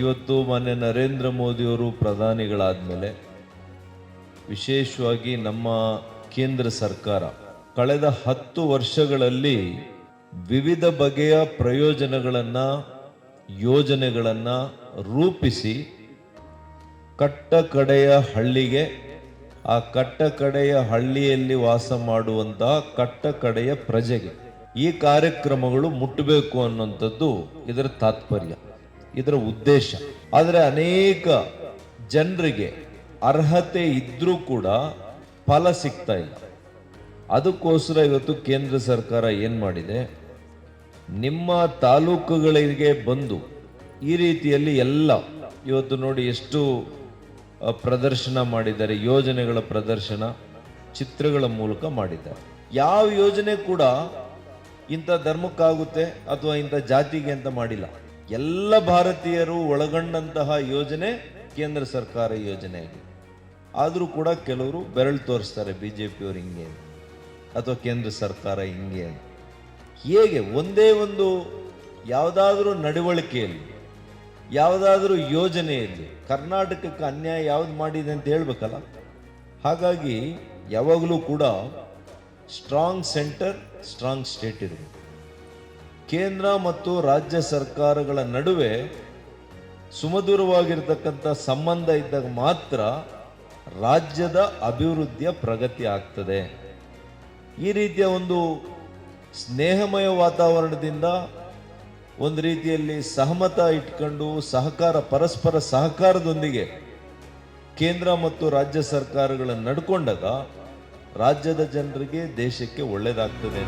ಇವತ್ತು ಮಾನ್ಯ ನರೇಂದ್ರ ಮೋದಿಯವರು ಪ್ರಧಾನಿಗಳಾದಮೇಲೆ ವಿಶೇಷವಾಗಿ ನಮ್ಮ ಕೇಂದ್ರ ಸರ್ಕಾರ ಕಳೆದ 10 ವರ್ಷಗಳಲ್ಲಿ ವಿವಿಧ ಬಗೆಯ ಪ್ರಯೋಜನಗಳನ್ನು ಯೋಜನೆಗಳನ್ನು ರೂಪಿಸಿ ಕಟ್ಟ ಕಡೆಯ ಹಳ್ಳಿಗೆ, ಆ ಕಟ್ಟ ಕಡೆಯ ಹಳ್ಳಿಯಲ್ಲಿ ವಾಸ ಮಾಡುವಂತಹ ಕಟ್ಟ ಕಡೆಯ ಪ್ರಜೆಗೆ ಈ ಕಾರ್ಯಕ್ರಮಗಳು ಮುಟ್ಟಬೇಕು ಅನ್ನುವಂಥದ್ದು ಇದರ ತಾತ್ಪರ್ಯ, ಇದರ ಉದ್ದೇಶ. ಆದರೆ ಅನೇಕ ಜನರಿಗೆ ಅರ್ಹತೆ ಇದ್ರೂ ಕೂಡ ಫಲ ಸಿಗ್ತಾ ಇಲ್ಲ. ಅದಕ್ಕೋಸ್ಕರ ಇವತ್ತು ಕೇಂದ್ರ ಸರ್ಕಾರ ಏನು ಮಾಡಿದೆ, ನಿಮ್ಮ ತಾಲೂಕುಗಳಿಗೆ ಬಂದು ಈ ರೀತಿಯಲ್ಲಿ ಎಲ್ಲ ಇವತ್ತು ನೋಡಿ ಎಷ್ಟು ಪ್ರದರ್ಶನ ಮಾಡಿದ್ದಾರೆ, ಯೋಜನೆಗಳ ಪ್ರದರ್ಶನ ಚಿತ್ರಗಳ ಮೂಲಕ ಮಾಡಿದ್ದಾರೆ. ಯಾವ ಯೋಜನೆ ಕೂಡ ಇಂಥ ಧರ್ಮಕ್ಕಾಗುತ್ತೆ ಅಥವಾ ಇಂಥ ಜಾತಿಗೆ ಅಂತ ಮಾಡಿಲ್ಲ. ಎಲ್ಲ ಭಾರತೀಯರು ಒಳಗೊಂಡಂತಹ ಯೋಜನೆ ಕೇಂದ್ರ ಸರ್ಕಾರ ಯೋಜನೆ ಆಗಿದೆ. ಆದರೂ ಕೂಡ ಕೆಲವರು ಬೆರಳು ತೋರಿಸ್ತಾರೆ, ಬಿಜೆಪಿಯವರು ಹಿಂಗೆ ಅಥವಾ ಕೇಂದ್ರ ಸರ್ಕಾರ ಹಿಂಗೆ. ಹೇಗೆ ಒಂದೇ ಒಂದು ಯಾವುದಾದ್ರೂ ನಡವಳಿಕೆಯಲ್ಲಿ, ಯಾವುದಾದ್ರೂ ಯೋಜನೆಯಲ್ಲಿ ಕರ್ನಾಟಕಕ್ಕೆ ಅನ್ಯಾಯ ಯಾವ್ದು ಮಾಡಿದೆ ಅಂತ ಹೇಳ್ಬೇಕಲ್ಲ. ಹಾಗಾಗಿ ಯಾವಾಗಲೂ ಕೂಡ ಸ್ಟ್ರಾಂಗ್ ಸೆಂಟರ್, ಸ್ಟ್ರಾಂಗ್ ಸ್ಟೇಟ್ ಇರಬೇಕು. ಕೇಂದ್ರ ಮತ್ತು ರಾಜ್ಯ ಸರ್ಕಾರಗಳ ನಡುವೆ ಸುಮಧುರವಾಗಿರ್ತಕ್ಕಂಥ ಸಂಬಂಧ ಇದ್ದಾಗ ಮಾತ್ರ ರಾಜ್ಯದ ಅಭಿವೃದ್ಧಿಯ ಪ್ರಗತಿ ಆಗ್ತದೆ. ಈ ರೀತಿಯ ಒಂದು ಸ್ನೇಹಮಯ ವಾತಾವರಣದಿಂದ ಒಂದು ರೀತಿಯಲ್ಲಿ ಸಹಮತ ಇಟ್ಕೊಂಡು ಪರಸ್ಪರ ಸಹಕಾರದೊಂದಿಗೆ ಕೇಂದ್ರ ಮತ್ತು ರಾಜ್ಯ ಸರ್ಕಾರಗಳನ್ನು ನಡ್ಕೊಂಡಾಗ ರಾಜ್ಯದ ಜನರಿಗೆ, ದೇಶಕ್ಕೆ ಒಳ್ಳೆಯದಾಗ್ತದೆ.